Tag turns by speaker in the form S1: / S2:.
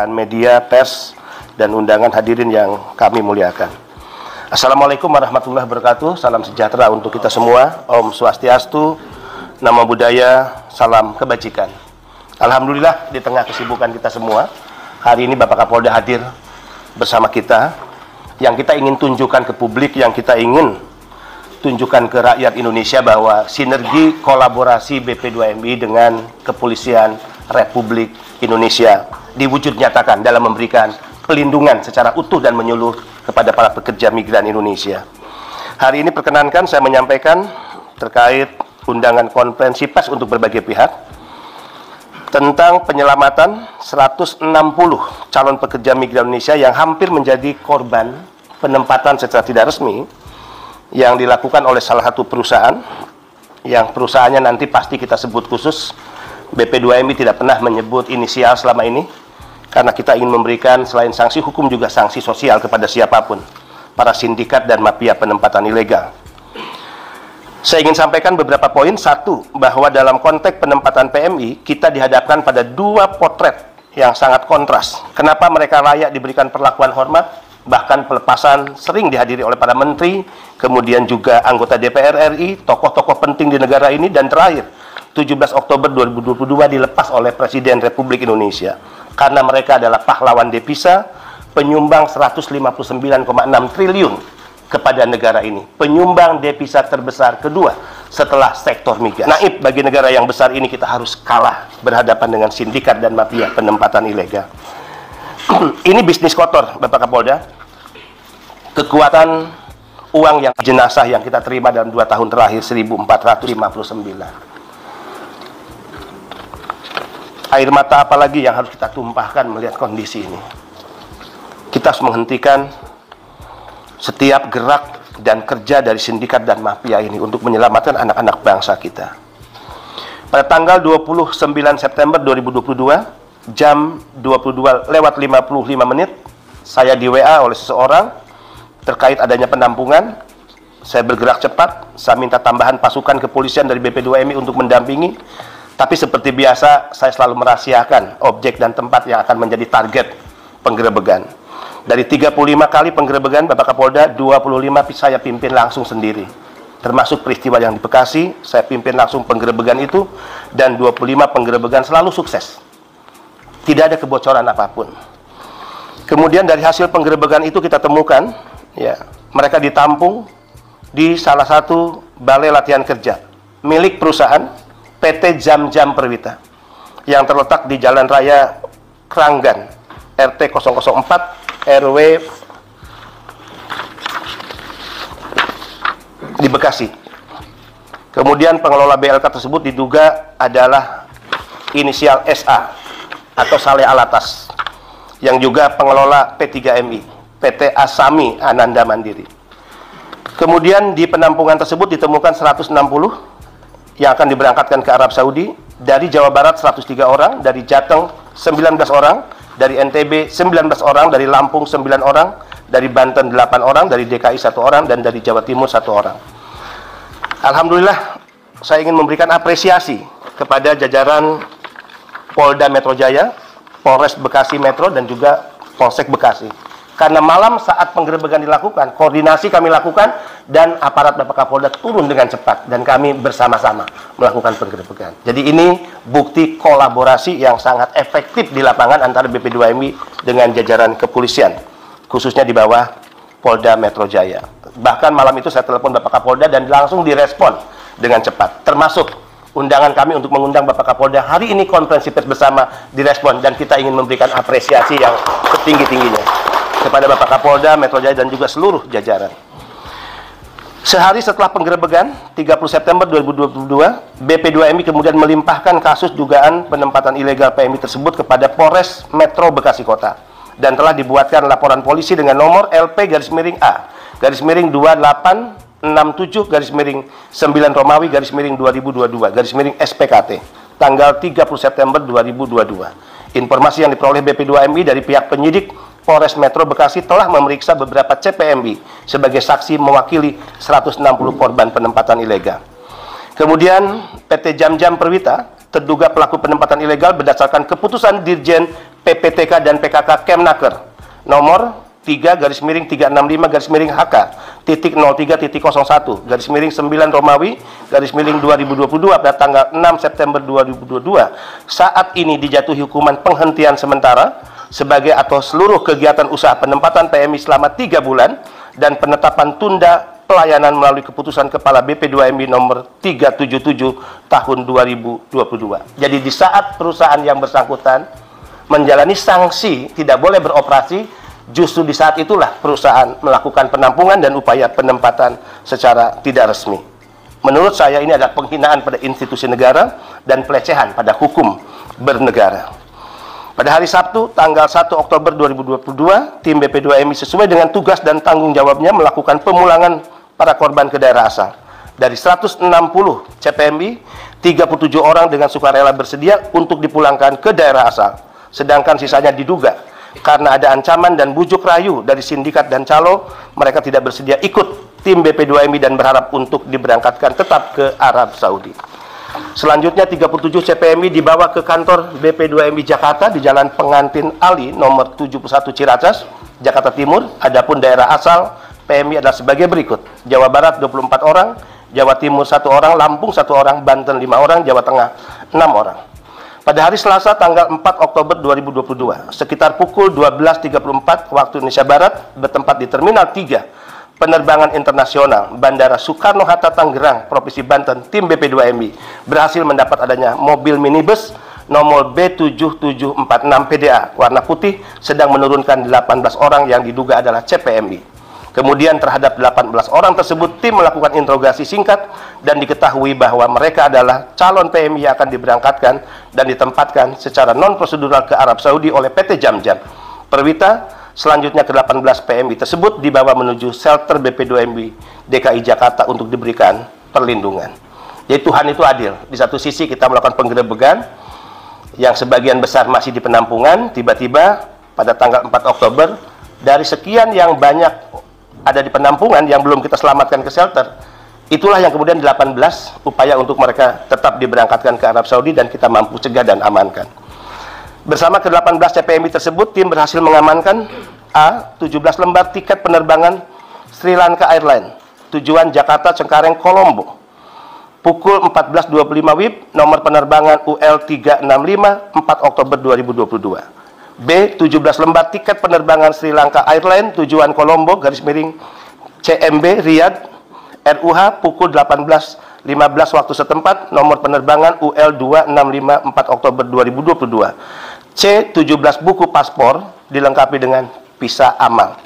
S1: media, pers, dan undangan hadirin yang kami muliakan. Assalamualaikum warahmatullahi wabarakatuh. Salam sejahtera untuk kita semua. Om Swastiastu, Namo Buddhaya, salam kebajikan. Alhamdulillah, di tengah kesibukan kita semua, hari ini Bapak Kapolda hadir bersama kita. Yang kita ingin tunjukkan ke publik, yang kita ingin tunjukkan ke rakyat Indonesia bahwa sinergi kolaborasi BP2MI dengan Kepolisian Republik Indonesia diwujud nyatakan dalam memberikan pelindungan secara utuh dan menyeluruh kepada para pekerja migran Indonesia. Hari ini perkenankan saya menyampaikan terkait undangan konferensi pers untuk berbagai pihak tentang penyelamatan 160 calon pekerja migran Indonesia yang hampir menjadi korban penempatan secara tidak resmi yang dilakukan oleh salah satu perusahaan, yang perusahaannya nanti pasti kita sebut khusus. BP2MI tidak pernah menyebut inisial selama ini, karena kita ingin memberikan selain sanksi hukum juga sanksi sosial kepada siapapun, para sindikat dan mafia penempatan ilegal. Saya ingin sampaikan beberapa poin. Satu, bahwa dalam konteks penempatan PMI, kita dihadapkan pada dua potret yang sangat kontras. Kenapa mereka layak diberikan perlakuan hormat, bahkan pelepasan sering dihadiri oleh para menteri, kemudian juga anggota DPR RI, tokoh-tokoh penting di negara ini, dan terakhir, 17 Oktober 2022 dilepas oleh Presiden Republik Indonesia. Karena mereka adalah pahlawan devisa, penyumbang 159,6 triliun kepada negara ini. Penyumbang devisa terbesar kedua setelah sektor migas. Naib bagi negara yang besar ini kita harus kalah berhadapan dengan sindikat dan mafia penempatan ilegal. Ini bisnis kotor, Bapak Kapolda. Kekuatan uang yang jenazah yang kita terima dalam 2 tahun terakhir 1.459. Air mata apalagi yang harus kita tumpahkan melihat kondisi ini. Kita harus menghentikan setiap gerak dan kerja dari sindikat dan mafia ini untuk menyelamatkan anak-anak bangsa kita. Pada tanggal 29 September 2022, jam 22:55, saya di WA oleh seseorang terkait adanya penampungan. Saya bergerak cepat, saya minta tambahan pasukan kepolisian dari BP2MI untuk mendampingi. Tapi seperti biasa, saya selalu merahasiakan objek dan tempat yang akan menjadi target penggerebekan. Dari 35 kali penggerebekan Bapak Kapolda, 25 saya pimpin langsung sendiri. Termasuk peristiwa yang di Bekasi, saya pimpin langsung penggerebekan itu, dan 25 penggerebekan selalu sukses. Tidak ada kebocoran apapun. Kemudian dari hasil penggerebekan itu kita temukan, ya, mereka ditampung di salah satu balai latihan kerja milik perusahaan PT Jam-Jam Perwita yang terletak di Jalan Raya Kranggan, RT 004, RW di Bekasi. Kemudian pengelola BLK tersebut diduga adalah inisial SA atau Saleh Alatas, yang juga pengelola P3MI, PT Asami Ananda Mandiri. Kemudian di penampungan tersebut ditemukan 160 yang akan diberangkatkan ke Arab Saudi. Dari Jawa Barat 103 orang, dari Jateng 19 orang, dari NTB 19 orang, dari Lampung 9 orang, dari Banten 8 orang, dari DKI 1 orang, dan dari Jawa Timur 1 orang. Alhamdulillah, saya ingin memberikan apresiasi kepada jajaran Polda Metro Jaya, Polres Bekasi Metro, dan juga Polsek Bekasi. Karena malam saat penggerebekan dilakukan, koordinasi kami lakukan, dan aparat Bapak Kapolda turun dengan cepat, dan kami bersama-sama melakukan penggerebekan. Jadi ini bukti kolaborasi yang sangat efektif di lapangan antara BP2MI dengan jajaran kepolisian, khususnya di bawah Polda Metro Jaya. Bahkan malam itu saya telepon Bapak Kapolda dan langsung direspon dengan cepat, termasuk undangan kami untuk mengundang Bapak Kapolda hari ini konferensi pers bersama direspon, dan kita ingin memberikan apresiasi yang setinggi-tingginya kepada Bapak Kapolda Metro Jaya dan juga seluruh jajaran. Sehari setelah penggerebekan, 30 September 2022, BP2MI kemudian melimpahkan kasus dugaan penempatan ilegal PMI tersebut kepada Polres Metro Bekasi Kota, dan telah dibuatkan laporan polisi dengan nomor LP-A/2867/9 Romawi/2022/SPKT tanggal 30 September 2022. Informasi yang diperoleh BP2MI dari pihak penyidik Polres Metro Bekasi telah memeriksa beberapa CPMI sebagai saksi mewakili 160 korban penempatan ilegal. Kemudian PT Jam-Jam Perwita terduga pelaku penempatan ilegal berdasarkan keputusan Dirjen PPTK dan PKK Kemnaker nomor 3/365/HK titik 03.01 9 Romawi 2022 pada tanggal 6 September 2022 saat ini dijatuhi hukuman penghentian sementara sebagai atau seluruh kegiatan usaha penempatan PMI selama 3 bulan dan penetapan tunda pelayanan melalui keputusan Kepala BP2MI nomor 377 tahun 2022. Jadi di saat perusahaan yang bersangkutan menjalani sanksi tidak boleh beroperasi, justru di saat itulah perusahaan melakukan penampungan dan upaya penempatan secara tidak resmi. Menurut saya ini adalah penghinaan pada institusi negara dan pelecehan pada hukum bernegara. Pada hari Sabtu, tanggal 1 Oktober 2022, tim BP2MI sesuai dengan tugas dan tanggung jawabnya melakukan pemulangan para korban ke daerah asal. Dari 160 CPMI, 37 orang dengan sukarela bersedia untuk dipulangkan ke daerah asal. Sedangkan sisanya diduga karena ada ancaman dan bujuk rayu dari sindikat dan calo, mereka tidak bersedia ikut tim BP2MI dan berharap untuk diberangkatkan tetap ke Arab Saudi. Selanjutnya 37 CPMI dibawa ke kantor BP2MI Jakarta di Jalan Pengantin Ali nomor 71 Ciracas, Jakarta Timur. Adapun daerah asal PMI adalah sebagai berikut: Jawa Barat 24 orang, Jawa Timur 1 orang, Lampung 1 orang, Banten 5 orang, Jawa Tengah 6 orang. Pada hari Selasa tanggal 4 Oktober 2022, sekitar pukul 12.34 waktu Indonesia Barat, bertempat di Terminal 3 Penerbangan Internasional Bandara Soekarno-Hatta Tangerang, Provinsi Banten, tim BP2MI berhasil mendapat adanya mobil minibus nomor B7746 PDA warna putih sedang menurunkan 18 orang yang diduga adalah CPMI. Kemudian terhadap 18 orang tersebut tim melakukan interogasi singkat dan diketahui bahwa mereka adalah calon PMI yang akan diberangkatkan dan ditempatkan secara non-prosedural ke Arab Saudi oleh PT Jamjam Perwita. Selanjutnya ke-18 PMI tersebut dibawa menuju shelter BP2MI DKI Jakarta untuk diberikan perlindungan. Jadi Tuhan itu adil. Di satu sisi kita melakukan penggerebekan yang sebagian besar masih di penampungan, tiba-tiba pada tanggal 4 Oktober dari sekian yang banyak ada di penampungan yang belum kita selamatkan ke shelter, itulah yang kemudian 18 upaya untuk mereka tetap diberangkatkan ke Arab Saudi dan kita mampu cegah dan amankan. Bersama ke-18 CPMI tersebut, tim berhasil mengamankan 17 lembar tiket penerbangan Sri Lanka Airlines, tujuan Jakarta Cengkareng Kolombo, pukul 14.25 WIB, nomor penerbangan UL365, 4 Oktober 2022. B. 17 lembar tiket penerbangan Sri Lanka Airlines, tujuan Kolombo, CMB, Riyadh, RUH, pukul 18.15 waktu setempat, nomor penerbangan UL265, 4 Oktober 2022. C. 17 buku paspor dilengkapi dengan visa amal.